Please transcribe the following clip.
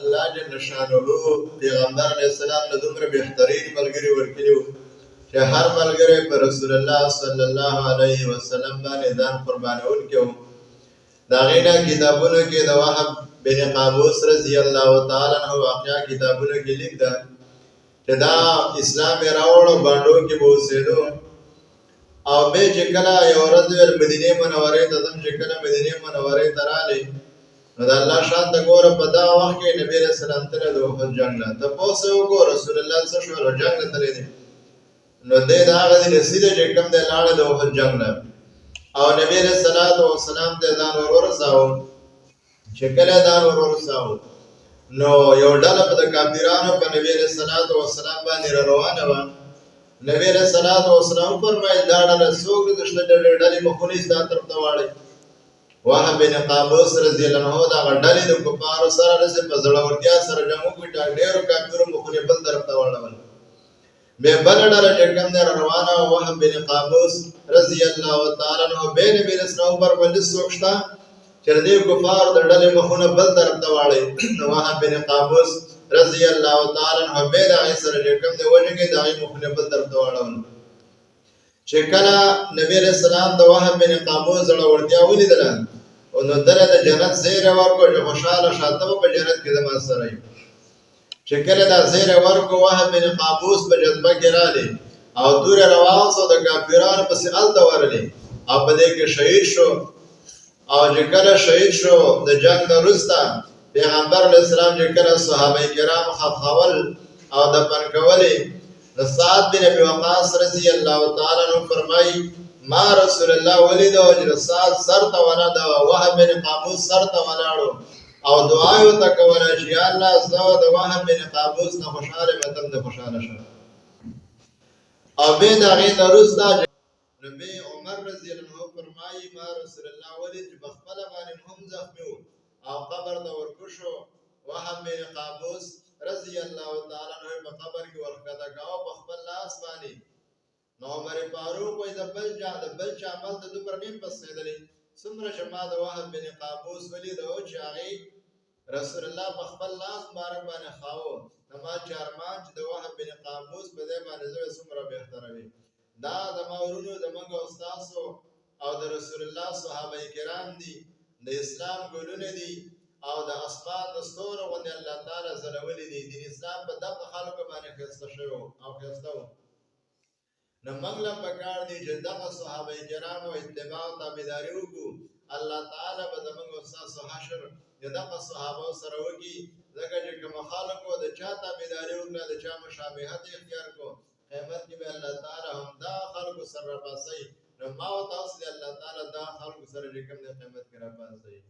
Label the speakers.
Speaker 1: الله جل شانه پیغمبر علیہ السلام له دومره بهترین ملګري ورکړي چې هر ملګری په رسول الله صلی الله علیه وسلم باندې ځان قربانونکی و. د هغې نه کتابونو کې د وهب بن قابوس رضی الله تعالی عنه واقعه کتابونو کې لیک ده چې دا اسلام یې راوړو، بانډو کې به اوسېدو او بیا چې کله یو ورځ مدینې منورې ته ځم، چې کله مدینې منورې ته راغلی نو د الله شان ته ګوره په دغه وخت کې نبي علیه السلام تللی د احد جنګ له. تپوس یې وکړو رسول الله څه شول؟ جنګ له تللی دی. نو دی د هغه دی رسېده چې کوم دی لاړه د احد جنګ له او نبي علیه السلام ته ځان ورساوه. چې کله ځان ورساوه نو یو ډله به د کافرانو په نبي علیه السلام باندې را روانه وه. نبي علیه السلام وفرمایل دا ډله څوک د شته ډلې مخونی ستا طرف ته واړئ. وهب بن قابوس رضی الله عنه د هغه ډلې د کفارو سره داسې په زړورتیا سره جنګ وکړي، ډېرو کافرو مخونې بل طرف ته واړول. بیا بله ډله چې کوم دی را روانه وه، وهب بن قابوس رضی الله تعالی عنه بیا نبي علیه السلام وفرمایل څوک شته چې د دې کفارو د ډلې مخونه بل طرف ته واړئ. نو وهب بن قابوس رضی الله تعالی عنه بیا د هغې سره چې کوم دی وجنګېد، د هغې مخونه بل طرف ته واړول. چې کله نبي علیه السلام د وهب بن قابوس زړورتیا ولیدله نو دله د جنت زیری ورکړو چې خوشحاله شه ته به په جنت کې زما سره یې. چې کله دا زیری ورکړو وهب بن قابوس په جذبه کې راغلی او تورې راواغوستو، د کافرانو پسې هلته ورغلی او په دې کې شهید شو. او چې کله شهید شو د جنګ نه وروسته پیغمبر علیه السلام چې کله صحابه کرام ښخول او دفن کولې نو سعد بن ابي وقاص رضی الله تعالی عنه فرمایي ما رسول الله ولیدو چې سعد سر ته ونده، وهب بن قابوس سر ته ولاړو او دعا یې ورته کوله چې یا الله زه د وهب بن قابوس نه خوشحاله یم، ته هم د خوشحاله شه. او بیا د هغې نه وروسته نبي عمر رضی الله عنه فرمایي ما رسول الله ولید چې په خپله باندې هم زخمي و او قبر ته ورکوشو. وهب بن قابوس رضی الله تعالی عنه په قبر کې ورښکته کاوه په خپل لاس باندې. نو عمر فاروق وایي د بل چا عمل ته دومره نیم پسېدلی څومره چې ما د وهب بن قابوس ولیدو چې هغې رسول الله په خپل لاس مبارک باندې خاوه. نو ما چې ارمان چې د وهب بن قابوس په دې باندې زه څومره بهتره وي. دا زما ورونو زموږ او ستاسو او د رسول الله صحابه کرام دي، د اسلام ګلونه دي او د اسمان د ستورو غوندې الله تعالی ځلولي دي. دین اسلام په دغه خلکو باندې ښایسته شوی او ښایسته و. نو موږ له پکار دي چې دغه صحابه کرامو اتباع او تابعداري وکړو. الله تعالی به زموږ او ستاسو حشر د دغه صحابو سره وکړي، ځکه چې کوم خلکو د چا تابعداري وکړه، د چا مشابهت اختیار کړو، قیامت کې به الله تعالی هم دا خلکو سره راپاسوي. نو ما او تاسو د الله تعالی دا خلکو سره چې کوم دی قیامت کې راپاسوي.